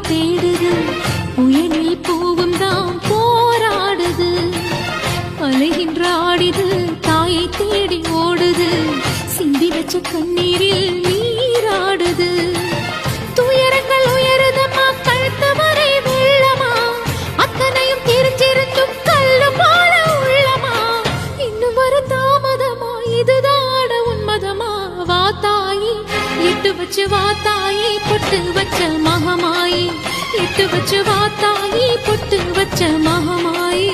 தேடுது, புயலில் பூவும் தான் போராடுது. அலைகின்ற ஆடிது, தாயை தேடி ஓடுது, சிந்தி வச்ச கண்ணீரில் நீராடுது. துயரங்கள் உயருதம்மா, கழுத்து வரை வெள்ளமா, அத்தனையும் தெரிஞ்சிருந்தும் கல்லு போல உள்ளமா. இன்னும் வர தாமதமா, இதுதான உன்மதமா? வா தாயி, எட்டு வச்சு வா தாயி, பொட்டு வச்ச மகமாயி. எட்டு வச்சு வா தாயி, பொட்டு வச்ச மகமாயி.